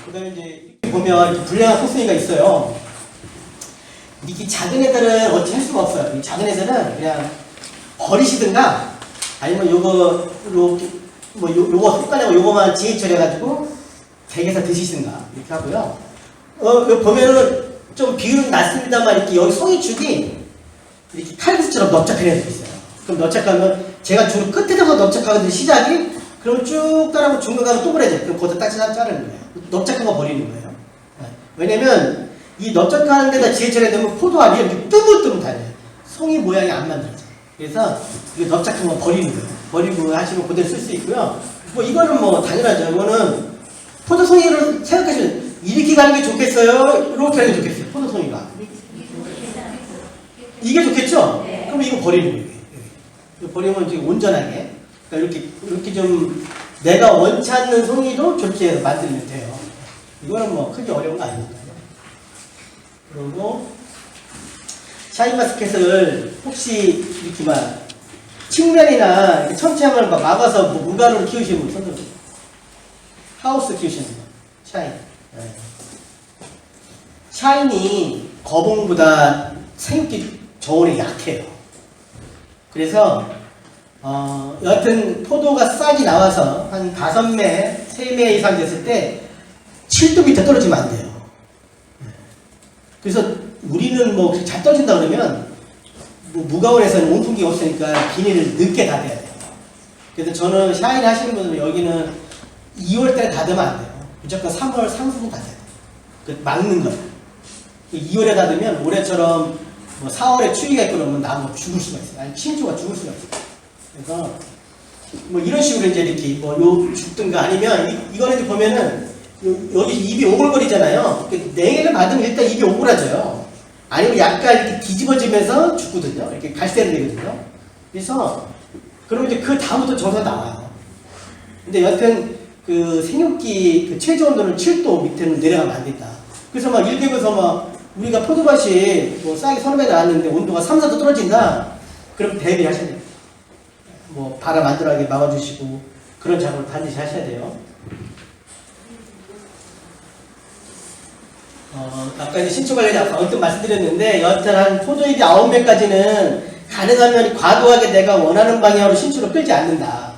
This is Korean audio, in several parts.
그다음에 이제 보면 이렇게 불량한 콩순이가 있어요. 이렇게 작은 애들은 어찌 할 수가 없어요. 이 작은 애들은 그냥 버리시든가 아니면 요거 요거 습관하고 요거만 지혜 처리해가지고 댁에서 드시든가 이렇게 하고요. 여기 보면은 좀 비율은 낮습니다만 이렇게 여기 송이축이 이렇게 칼국수처럼 넓적한 애들이 있어요. 그럼 넓적하면 제가 줄 끝에서 넓적하거든요. 시작이. 그럼 쭉 따라가면 중간 가면 동그래져요. 그럼 거기다 딱 자르는 거예요. 넓적한 거 버리는 거예요. 왜냐면 이 넓적한 데다 지혜처리가 되면 포도알이 이렇게 뜨문뜨문 달려요. 송이 모양이 안 만들어져요. 그래서 이 넓적한 거 버리는 거예요. 버리고 하시면 그대로 쓸 수 있고요. 뭐 이거는 뭐 당연하죠. 이거는 포도송이를 생각하시면 이렇게 가는 게 좋겠어요? 이렇게 하는 게 좋겠어요? 포도송이가. 이게 좋겠죠? 그럼 이거 버리는 거예요. 이거 버리면 이제 온전하게. 그러니까 이렇게 좀 내가 원치 않는 송이도 좋게 해서 만들면 돼요. 이거는 뭐 크게 어려운 거 아니니까요. 그리고 샤인마스켓을 혹시 이렇게 막 측면이나 이렇게 천체형을 막아서 뭐 물가루를 키우시는 분 손들어. 하우스 키우시는 분. 샤인. 네. 샤인이 거봉보다 생육기 저온이 약해요. 그래서 여하튼 포도가 싹이 나와서 한 5매, 3매 이상 됐을 때 7도 밑에 떨어지면 안 돼요. 그래서 우리는 뭐 잘 떨어진다 그러면 뭐 무가온에서는 온풍기가 없으니까 비닐을 늦게 닫아야 돼요. 그래서 저는 샤인 하시는 분들은 여기는 2월달에 닫으면 안 돼요. 무조건 3월 상순에 닫아야 돼요. 그 막는 거예요. 2월에 닫으면 올해처럼 뭐 4월에 추위가 있고 그러면 나무가 죽을 수가 있어요. 아니 신초가 죽을 수가 있어요. 그래서 뭐 이런 식으로 이제 이렇게 뭐 요 죽든가 아니면 이거는 이제 보면은 여기 입이 오글거리잖아요. 냉해를 받으면 일단 입이 오그라져요. 아니면 약간 이렇게 뒤집어지면서 죽거든요. 이렇게 갈색이 되거든요. 그래서 그러면 이제 그 다음부터 정상 나와요. 근데 여하튼 그 생육기 그 최저 온도는 7도 밑에는 내려가면 안 된다. 그래서 막 일개에서 막 우리가 포도밭이 뭐 싹이 30배 나왔는데 온도가 3, 4도 떨어진다. 그럼 대비하셔야 돼요. 뭐 바람 안 들어가게 막아주시고 그런 작업을 반드시 하셔야 돼요. 아까 이제 신초 관련해 언뜻 말씀드렸는데 여하튼 한 포도잎이 9매까지는 가능하면 과도하게 내가 원하는 방향으로 신초를 끌지 않는다.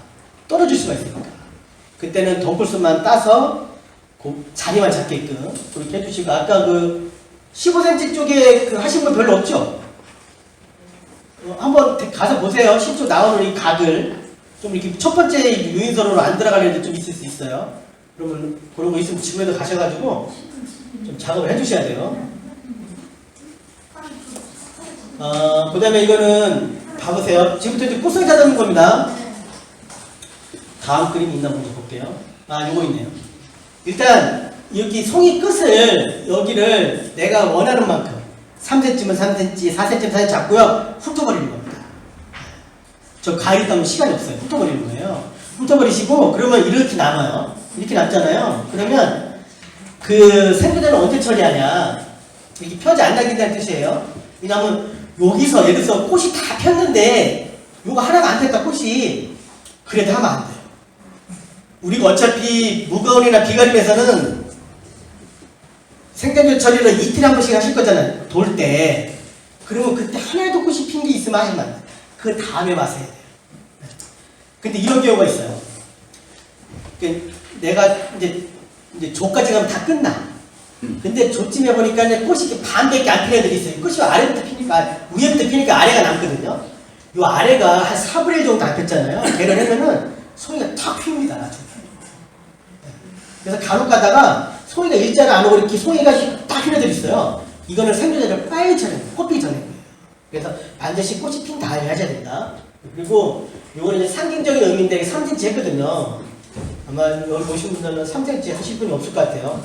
떨어질 수가 있으니까. 그때는 덩굴수만 따서 그 자리만 잡게끔 그렇게 해주시고 아까 그 15cm 쪽에 그 하신 분 별로 없죠? 한번 가서 보세요. 신초 나오는 이 각을 좀 이렇게 첫 번째 유인선으로 안 들어가는 애들 좀 있을 수 있어요. 그러면 그런 거 있으면 집에도 가셔가지고 좀 작업을 해주셔야 돼요. 그 다음에 이거는 봐보세요. 지금부터 이제 꽃송이 자르는 겁니다. 다음 그림이 있나 먼저 볼게요. 요거 있네요. 일단 여기 송이 끝을 여기를 내가 원하는 만큼 3cm면 3cm, 4cm면 4cm 잡고요. 훑어버리는 겁니다. 저 가위를 따면 시간이 없어요. 훑어버리는 거예요. 훑어버리시고 그러면 이렇게 남아요. 이렇게 남잖아요. 그러면 그 생두대는 언제 처리하냐? 이렇게 펴지 안 당긴다는 뜻이에요. 왜냐하면 여기서 예를 들어서 꽃이 다 폈는데 요거 하나가 안 폈다 꽃이 그래도 하면 안 돼요. 우리가 어차피 무가온이나 비가림에서는 생장균 처리를 이틀에 한 번씩 하실 거잖아요. 돌 때. 그러면 그때 하나도 꽃이 핀 게 있으면 하시면 안 돼요. 그 다음에 와서 해야 돼요. 근데 이런 경우가 있어요. 내가 이제 조까지 가면 다 끝나. 근데 조쯤 해보니까 꽃이 이렇게 반밖에 안 피는 애들이 있어요. 꽃이 아래부터 피니까, 위에부터 피니까 아래가 남거든요. 요 아래가 한 4분의 1 정도 안 폈잖아요. 걔를 하면은 송이가 탁 핍니다. 나중에. 그래서 간혹 가다가 송이가 일자로 안 오고 이렇게 송이가 딱 피는 애들이 있어요. 이거는 생두대를 빨리 쳐내요. 꽃 피기 전에. 그래서 반드시 꽃이 핀 다음에 하셔야 된다. 그리고 요거는 이제 상징적인 의미인데 3cm 했거든요. 아마 여기 보신 분들은 3cm 하실 분이 없을 것 같아요.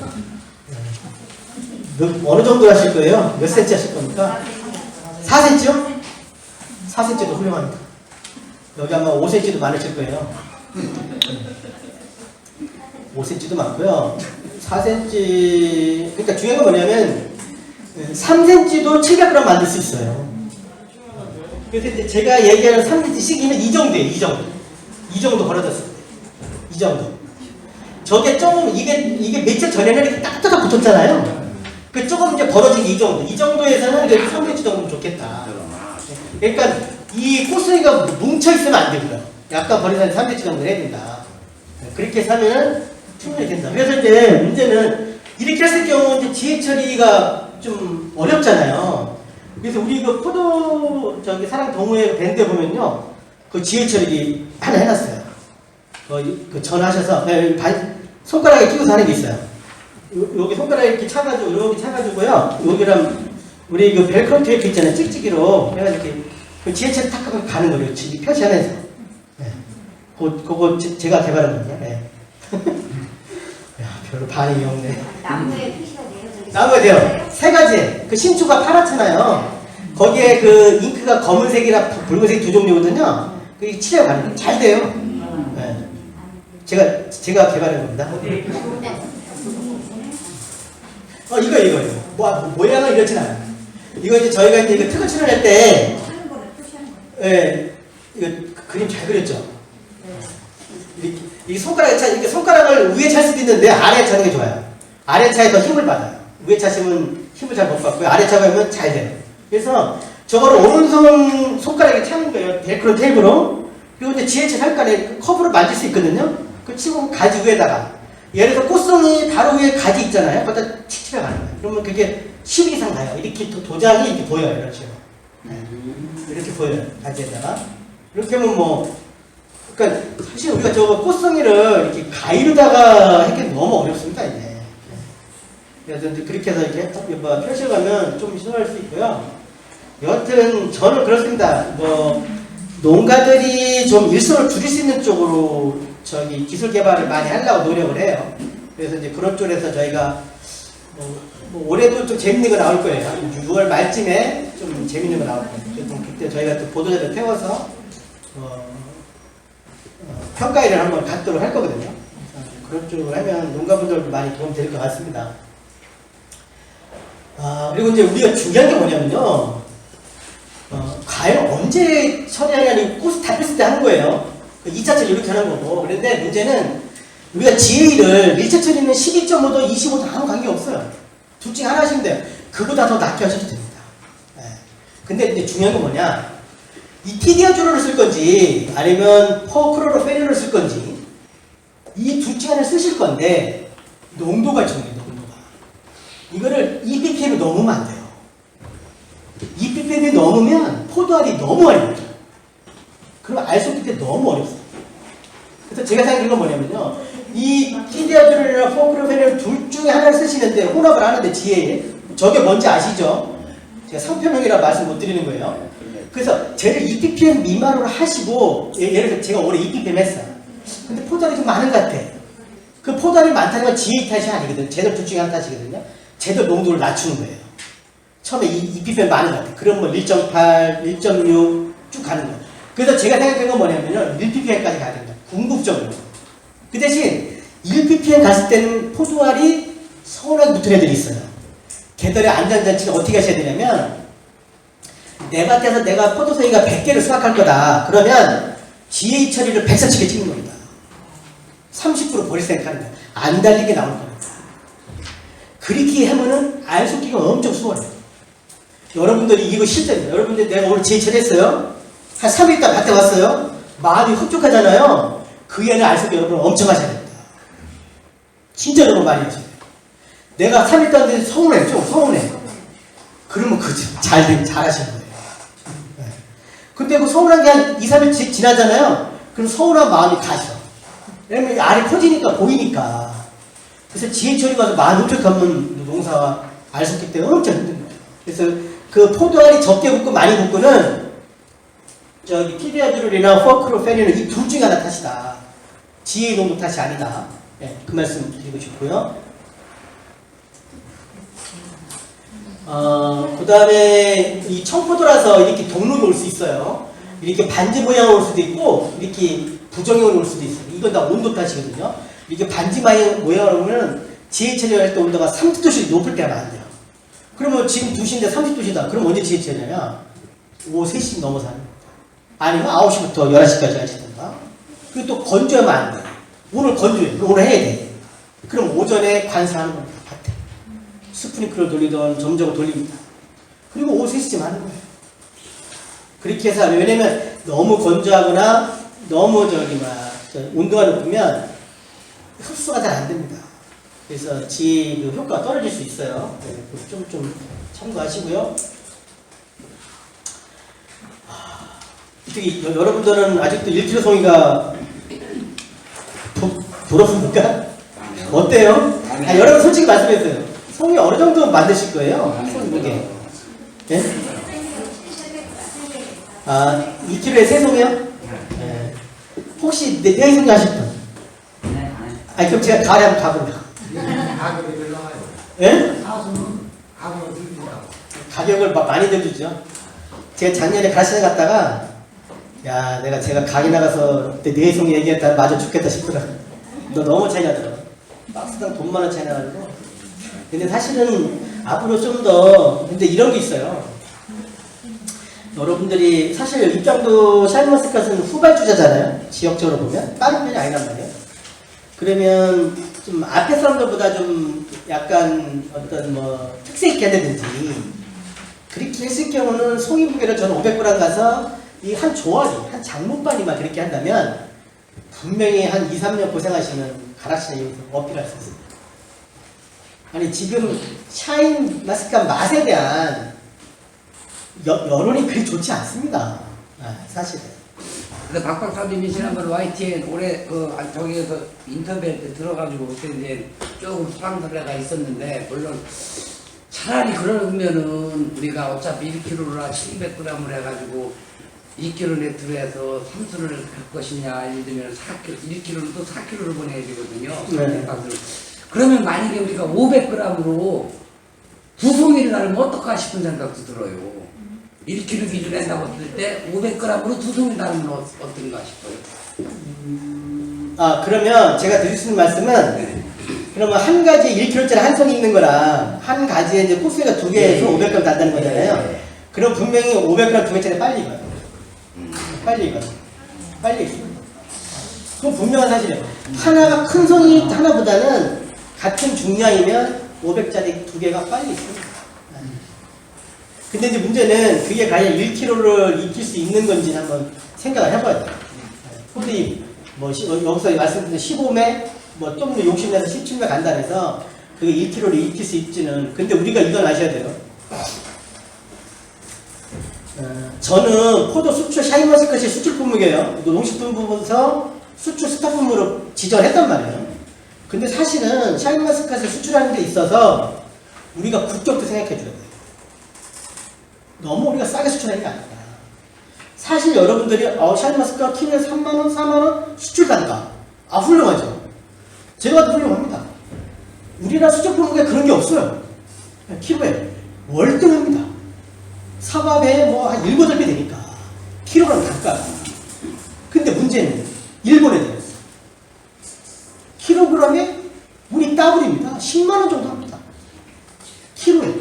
어느 정도 하실 거예요? 몇 cm 하실 겁니까? 4cm요? 4cm도 훌륭합니다. 여기 아마 5cm도 많으실 거예요. 5cm도 많고요. 4cm, 그러니까 중요한 건 뭐냐면 3cm도 700g 만들 수 있어요. 그래서 이제 제가 얘기하는 3cm 시기는 이 정도예요. 이 정도 벌어졌을 때. 이 정도. 저게 조금, 이게 며칠 전에는 이렇게 딱딱딱 붙었잖아요. 그 조금 이제 벌어진 게 이 정도. 이 정도에서는 그래도 3cm 정도면 좋겠다. 그러니까 이 꽃송이가 뭉쳐있으면 안 되고요. 약간 버리는 3cm 정도 해야 된다. 그렇게 해서 하면 충분히 된다. 그래서 이제 문제는 이렇게 했을 경우 이제 지혜 처리가 좀 어렵잖아요. 그래서 우리 그 포도 저기 사랑 동호회 밴드 보면요, 그 지혜 처리 하나 해놨어요. 그 전하셔서 손가락에 끼고서 하는 게 있어요. 여기 손가락에 이렇게 차가지고 여기 차가지고요. 여기랑 우리 그 벨크로 테이프 있잖아요. 찍찍이로 해가지고 이렇게 그 지혜 처리 탁 하고 가는 거예요. 표시하면서. 네. 그거 제가 개발한 거예요. 네. 야, 별로 반응이 없네. 나무에 표시가 돼요? 나무에 돼요. 세 가지. 그 신초가 파랗잖아요. 거기에 그 잉크가 검은색이랑 붉은색 두 종류거든요. 그게 칠해가 가는 거예요. 잘 돼요. 네. 제가 개발한 겁니다. 이거. 모양은 이렇진 않아요. 이거 이제 저희가 이제 이거 특허 출원할 때, 예, 이거 그림 잘 그렸죠? 이 이렇게 손가락을 위에 찰 수도 있는데 아래에 차는 게 좋아요. 아래 차에 더 힘을 받아요. 위에 차시면 힘을 잘 못 받고요. 아래 차가면 잘 돼요. 그래서 저거를 오른손 손가락에 차는 거예요. 벨크로 테이프로. 그리고 이제 지혜차 잠깐에 커브로 만질 수 있거든요. 그 치고 가지 위에다가. 예를 들어서 꽃송이 바로 위에 가지 있잖아요. 거기다 칙칙해 가는 거예요. 그러면 그게 10 이상 가요. 이렇게 도장이 이렇게 보여요. 이런 식으로. 네. 이렇게 보여요. 가지에다가. 이렇게 하면 뭐, 그러니까 사실 우리가 저거 꽃송이를 이렇게 가위로다가 하기 너무 어렵습니다. 이제. 그래서 이제 그렇게 해서 이렇게 펼쳐가면 좀 시도할 수 있고요. 여하튼 저는 그렇습니다. 농가들이 좀 일손을 줄일 수 있는 쪽으로 저기 기술 개발을 많이 하려고 노력을 해요. 그래서 이제 그런 쪽에서 저희가 올해도 좀 재밌는 거 나올 거예요. 6월 말쯤에 좀 재밌는 거 나올 거예요. 그래서 그때 저희가 또 보도자료 태워서 평가회를 한번 갖도록 할 거거든요. 그런 쪽으로 하면 농가분들도 많이 도움 될 것 같습니다. 그리고 이제 우리가 중요한 게 뭐냐면요. 과연 언제 처리하냐니 꽃이 다 폈을 때 하는 거예요. 2차 처리 이렇게 하는 거고. 그런데 문제는 우리가 GA를 1차 처리는 12.5도, 25도 아무 관계 없어요. 둘 중에 하나 하시면 돼요. 그보다 더 낮게 하셔도 됩니다. 네. 근데 이제 중요한 건 뭐냐. 이 TD어주로를 쓸 건지 아니면 퍼크로로페린을 쓸 건지 이 둘 중에 하나를 쓰실 건데 농도가 중요해요. 농도가. 이거를 EPPM이 넘으면 안 돼요. EPPM이 넘으면 포도알이 너무 어려워요. 그럼 알 수 없기 때문에 너무 어렵습니다. 그래서 제가 생각한 건 뭐냐면요. 이 TD어주로나 퍼크로페린을 둘 중에 하나를 쓰시는데 혼합을 하는데 지혜에 저게 뭔지 아시죠? 제가 상표명이라 말씀 못 드리는 거예요. 그래서 쟤를 EPPM 미만으로 하시고 예를 들어 제가 올해 EPPM 했어요. 근데 포도알이 좀 많은 것 같아. 그 포도알이 많다는 건 GA 탓이 아니거든요. 쟤들 둘 중에 한 탓이거든요. 쟤들 농도를 낮추는 거예요. 처음에 EPPM 많은 것 같아. 그럼 뭐 1.8, 1.6 쭉 가는 거예요. 그래서 제가 생각한 건 뭐냐면요. 1ppm까지 가야 된다. 궁극적으로. 그 대신 1ppm 갔을 때는 포도알이 서운하게 붙은 애들이 있어요. 걔들의 안전장치는 어떻게 하셔야 되냐면 내 밭에서 내가 포도송이가 100개를 수확할 거다. 그러면 GA 처리를 140개 찍는 겁니다. 30% 버릴 생각하는 거예요. 안 달리게 나올 겁니다. 그렇게 하면은 알 속기가 엄청 수월해요. 여러분들이 이거 실제입니다. 여러분들 내가 오늘 GA 처리했어요. 한 3일 있다 밭에 왔어요. 마음이 흡족하잖아요. 그 애는 알 속기 여러분 엄청 하셔야 됩니다. 진짜 여러분 많이 하셔야 돼요. 내가 3일 있다 왔는데 서운해. 좀 서운해. 그러면 잘하시는 거예요. 근데 그 서운한 게 한 2, 3일 지나잖아요. 그럼 서운한 마음이 가죠. 왜냐면 알이 퍼지니까 보이니까. 그래서 지혜 처리 가서 마음 흡족하면 농사가 알 수 없기 때문에 엄청 힘든 거예요. 그래서 그 포도알이 적게 붙고 많이 붙고는 저기 TD어주롤이나 퍼크로페린은 이 둘 중에 하나 탓이다. 지혜 농도 탓이 아니다. 네, 그 말씀 드리고 싶고요. 그 다음에 이 청포도라서 이렇게 동록이 올 수 있어요. 이렇게 반지 모양으로 올 수도 있고 이렇게 부정형으로 올 수도 있어요. 이건 다 온도 탓이거든요. 이렇게 반지 모양으로 오면 지혜 처리할 때 온도가 30도씩 높을 때가 안 돼요. 그러면 지금 2시인데 30도시다. 그럼 언제 지혜 처리하냐? 오후 3시 넘어서 하는 겁니다. 아니면 9시부터 11시까지 하시던가. 그리고 또 건조하면 안 돼. 오늘 건조해. 오늘 해야 돼. 그럼 오전에 관사하는 겁니다. 밭에. 스프링클러 돌리던 점적을 돌립니다. 그리고 오후 3시쯤 하는 거예요. 그렇게 해서 왜냐면 너무 건조하거나 너무 온도가 높으면 흡수가 잘 안 됩니다. 그래서 그 효과가 떨어질 수 있어요. 좀 참고하시고요. 어떻게 여러분들은 아직도 1kg 송이가 부럽습니까? 어때요? 여러분 솔직히 말씀해주세요. 송이 어느 정도 만드실 거예요? 송이 무게. 네? 2kg에 3송이요? 네. 혹시 4송이 하실 분? 아니 그럼 제가 가을에 한번 가볼래요. 가격이 별로가요. 예? 가격을 드립니다. 가격을 많이 들주죠. 제가 작년에 가시에 갔다가 야 제가 가게 나가서 그때 4송이 얘기했다가 맞아 죽겠다 싶더라고. 너 너무 차이 나더라고. 박스당 돈 많은 차이 나가지고. 근데 사실은 앞으로 좀 더 근데 이런 게 있어요. 여러분들이 사실 입장도 샤인머스켓은 후발주자잖아요. 지역적으로 보면 빠른 편이 아니란 말이에요. 그러면 좀 앞에 사람들보다 좀 약간 어떤 특색 있게 한다든지 그렇게 했을 경우는 송이 무게를 저는 500g 가서 이 한 조합이 한 장목반이만 그렇게 한다면 분명히 한 2, 3년 고생하시면 가락시에 어필할 수 있습니다. 아니 지금 샤인머스켓 맛에 대한 여론이 그리 좋지 않습니다. 사실은. 근데 박박사님이 지난번 YTN 올해 저기에서 인터뷰할 때 들어가지고 그때 이제 조금 수강사례가 있었는데 물론 차라리 그러면은 우리가 어차피 1kg나 700g을 해가지고 2kg 네트로 해서 삼수를 할 것이냐 예를 들면 4kg, 1kg는 또 4kg를 보내야 되거든요. 네. 그러면 만약에 우리가 500g으로 두 송이를 나르면 어떨까 싶은 생각도 들어요. 1kg 기준에 한다고 했을 때 500g으로 두 송이 나르면 어떤가 싶어요. 그러면 제가 드릴 수 있는 말씀은 네. 그러면 한 가지에 1kg짜리 한 송이 있는 거랑 한 가지에 이제 코스가 두 개에서 500g 난다는 거잖아요. 그럼 분명히 500g 두 개짜리 빨리 익어요. 빨리 익어요. 빨리 익어요. 그건 분명한 사실이에요. 하나가 큰 송이 하나보다는 같은 중량이면 500짜리 두 개가 빨리 익습니다. 근데 이제 문제는 그게 과연 1kg를 익힐 수 있는 건지 한번 생각을 해봐야 돼요. 근데 여기서 말씀드린 15매, 좀 더 욕심내서 17매 간다 해서 그게 1kg를 익힐 수 있지는. 근데 우리가 이건 아셔야 돼요. 저는 포도 수출 샤인머스켓이 수출 품목이에요. 농식품부에서 수출 스타품으로 지정했단 말이에요. 근데 사실은 샤인머스켓을 수출하는 데 있어서 우리가 국격도 생각해 줘야 돼요. 너무 우리가 싸게 수출하는 게 아니다. 사실 여러분들이 샤인머스켓 키로에 3만원, 4만원 수출 간다. 훌륭하죠. 제가 봐도 훌륭합니다. 우리나라 수출 품목에 그런 게 없어요. 키로에 월등합니다. 사과배에 한 7, 8배 되니까 키로gram 단가. 근데 문제는 일본에 들었어. 킬로그램에 우리 더블입니다. 10만원 정도 합니다. 키로에.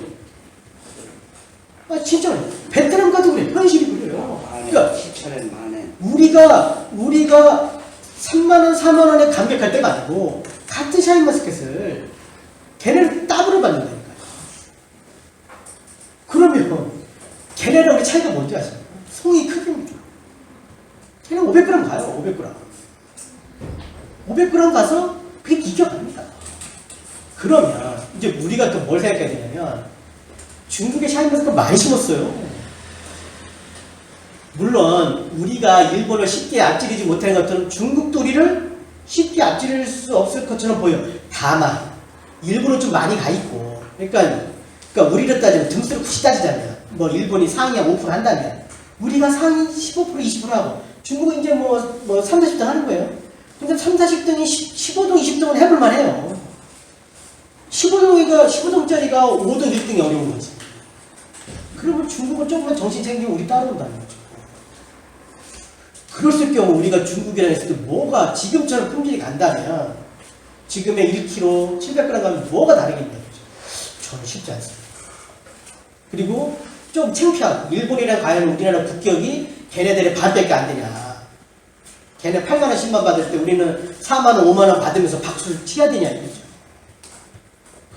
진짜로. 베트남 가도 그래. 현실이 그래요. 그러니까 10,000엔 만엔. 우리가 3만원, 4만원에 감격할 때가 아니고 같은 샤인머스켓을 걔네는 더블을 받는다니까요. 그러면 걔네랑 우리 차이가 뭔지 아십니까? 송이 크기입니다. 걔는 500g 가요. 500g. 500g 가서 그게 이겨갑니다. 그러면 이제 우리가 또 뭘 생각해야 되냐면 중국의 샤인머스켓 많이 심었어요. 물론 우리가 일본을 쉽게 앞지르지 못하는 것들은 중국도 우리를 쉽게 앞지를 수 없을 것처럼 보여. 다만 일본은 좀 많이 가 있고, 그러니까 우리를 따지면 등수를 굳이 따지자면 일본이 상위 한 5% 한다면 우리가 상위 15%, 20% 하고 중국은 이제 3, 40등 하는 거예요. 근데 3, 40등이 15등, 20등은 해볼만 해요. 15등짜리가 5등, 1등이 어려운 거지. 그러면 중국은 조금만 정신 챙기고 우리 따라온다는 거죠. 그랬을 경우 우리가 중국이랑 했을 때 뭐가 지금처럼 품질이 간다면 지금의 1kg, 700g 가면 뭐가 다르겠냐는 거죠. 저는 쉽지 않습니다. 그리고 좀 창피하고 일본이랑 과연 우리나라 국격이 걔네들의 반밖에 안 되냐. 걔네 8만원, 10만 받을 때 우리는 4만원, 5만원 받으면서 박수를 치야 되냐 이거죠.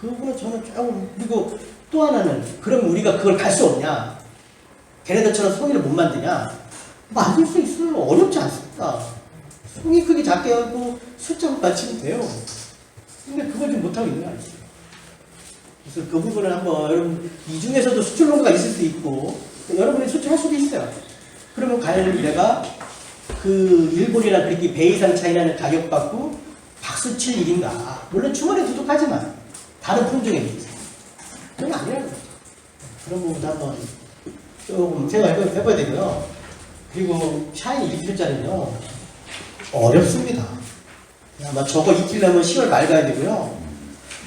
그거는 저는 조금, 그리고 또 하나는, 그럼 우리가 그걸 갈 수 없냐? 걔네들처럼 송이를 못 만드냐? 만들 수 있어요. 어렵지 않습니다. 송이 크기 작게 하고 숫자만 맞추면 돼요. 근데 그걸 좀 못하고 있는 거 아니에요. 그래서 그 부분을 한번, 여러분, 이 중에서도 수출 농가가 있을 수 있고, 여러분이 수출할 수도 있어요. 그러면 과연 내가 그 일본이나 그렇게 배 이상 차이 나는 가격 받고 박수 칠 일인가? 물론 주머니에 두둑하지만 다른 품종에 비해서 그건 아니라는 거죠. 그런 부분도 한번 조금 생각해봐야 되고요. 그리고 샤인 1kg짜리는요 어렵습니다. 아마 저거 익히려면 10월 말 가야 되고요.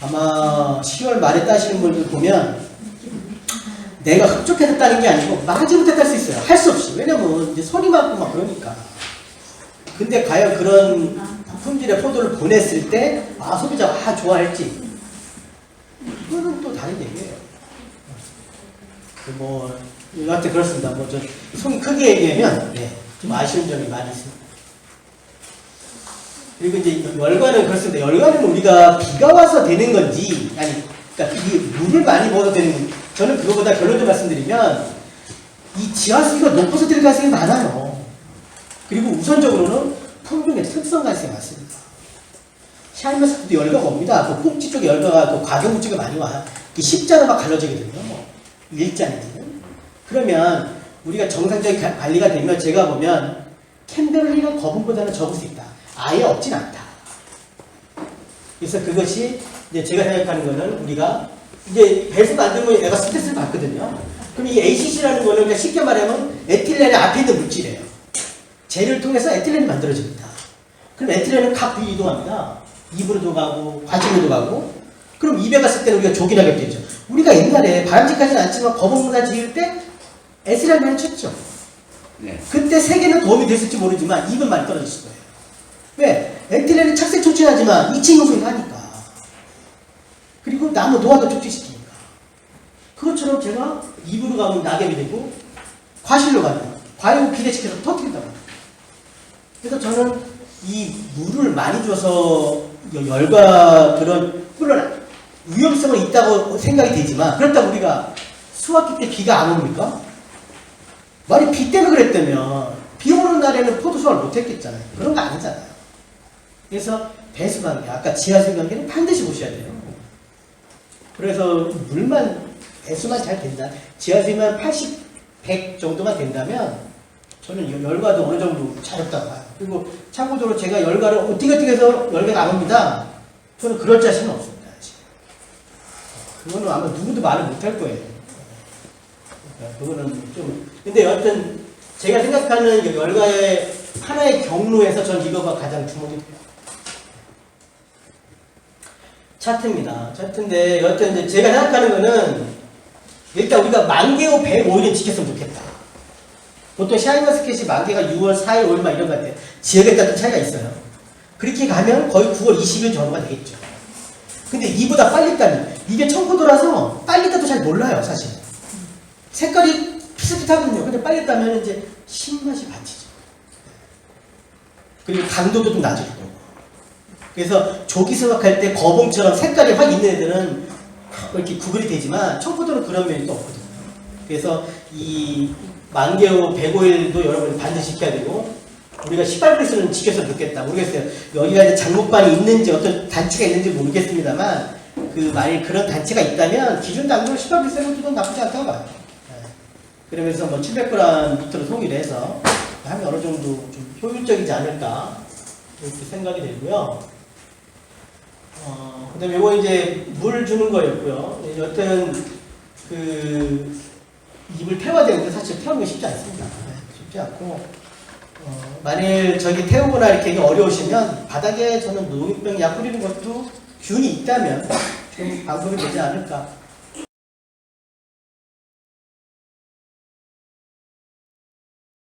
아마 10월 말에 따시는 분들 보면 내가 흡족해서 따는 게 아니고 마지못해 딸 수 있어요. 할 수 없이. 왜냐면 이제 손이 많고 막 그러니까. 근데 과연 그런 품질의 포도를 보냈을 때 소비자가 좋아할지 그거는 또 다른 얘기예요. 뭐 여하튼 그렇습니다. 뭐 저 손 크게 얘기하면 좀 아쉬운 점이 많이 있습니다. 그리고 이제 열과는 그렇습니다. 열과는 우리가 비가 와서 되는 건지 아니 그러니까 이게 물을 많이 먹어서 되는 건지 저는 그거보다 결론을 말씀드리면 이 지하수위가 높아서 될 가능성이 많아요. 그리고 우선적으로는 품종의 특성 가능성이 많습니다. 샤인머스크도 열과가 옵니다. 그 꼭지 쪽에 열과가 그 과경 쪽에 많이 와요. 십자로 막 갈라지거든요. 일자리는. 그러면 우리가 정상적인 관리가 되면 제가 보면 캔베럴리는 거분보다는 적을 수 있다. 아예 없진 않다. 그래서 그것이 이제 제가 생각하는 거는 우리가 이제 배수 만들면 얘가 스트레스를 받거든요. 그럼 이 ACC라는 거는 그냥 쉽게 말하면 에틸렌의 앞에 있는 물질이에요. 젤을 통해서 에틸렌이 만들어집니다. 그럼 에틸렌은 각 부위 이동합니다. 입으로도 가고 관심으로도 가고 그럼 입에 갔을 때는 우리가 족이라고 되죠. 우리가 옛날에 바람직하지는 않지만 거북문화 지을 때 에틸렌 많이 쳤죠. 네. 그때 세계는 도움이 됐을지 모르지만 입은 많이 떨어졌을 거예요. 왜? 에틸렌은 착색 촉진하지만 이층 요소를 하니까. 그리고 나무 노화도 촉진시키니까. 그것처럼 제가 입으로 가면 낙엽이 되고 과실로 가면 과육 기대시켜서 터뜨린다고. 그래서 저는 이 물을 많이 줘서 열과 그런 물론 위험성은 있다고 생각이 되지만 그렇다고 우리가 수확기 때 비가 안 옵니까? 만약 비 때문에 그랬다면 비 오는 날에는 포도 수확을 못 했겠잖아요. 그런 거 아니잖아요. 그래서 배수 관계, 아까 지하수 관계는 반드시 보셔야 돼요. 그래서 물만 배수만 잘 된다. 지하수만 80, 100 정도만 된다면 저는 열과도 어느 정도 잘했다고 봐요. 그리고 참고적으로 제가 열과를 어떻게 해서 열과가 안 옵니다. 저는 그럴 자신은 없습니다. 아직. 그거는 아마 누구도 말을 못할 거예요. 그러니까 그거는 좀 근데 여하튼 제가 생각하는 열과의 하나의 경로에서 전 이거가 가장 주목이 돼요. 차트입니다. 차트인데 여하튼 이제 제가 생각하는 거는 일단 우리가 만개호 105일은 지켰으면 좋겠다. 보통 샤인머스켓이 만개가 6월 4일, 5일만 이런 것 같아요. 지역에 따른 차이가 있어요. 그렇게 가면 거의 9월 20일 정도가 되겠죠. 근데 이보다 빨리 따면 이게 청포도라서 빨리 따도 잘 몰라요, 사실. 색깔이 비슷하거든요. 근데 빨리 따면 이제 신맛이 받치죠. 그리고 강도도 좀 낮을 거고. 그래서 조기 수확할 때 거봉처럼 색깔이 확 있는 애들은 이렇게 구글이 되지만 청포도는 그런 면이 또 없거든요. 그래서 이 만개호 105일도 여러분이 반드시 지켜야 되고 우리가 18브리스는 지켰으면 좋겠다. 모르겠어요. 여기가 이제 장목반이 있는지 어떤 단체가 있는지 모르겠습니다만 만일 그런 단체가 있다면 기준 당도를 18브리스는 좀 나쁘지 않다고 봐요. 그러면서 뭐 700g 밑으로 통일을 해서 하면 어느 정도 좀 효율적이지 않을까 이렇게 생각이 되고요. 그 다음에 이거 이제 물 주는 거였고요. 여튼 입을 태워야 되는데 사실 태우는 게 쉽지 않습니다. 쉽지 않고 만일 저기 태우거나 이렇게 어려우시면 바닥에 저는 녹용병 약 뿌리는 것도 균이 있다면 좀 방법이 되지 않을까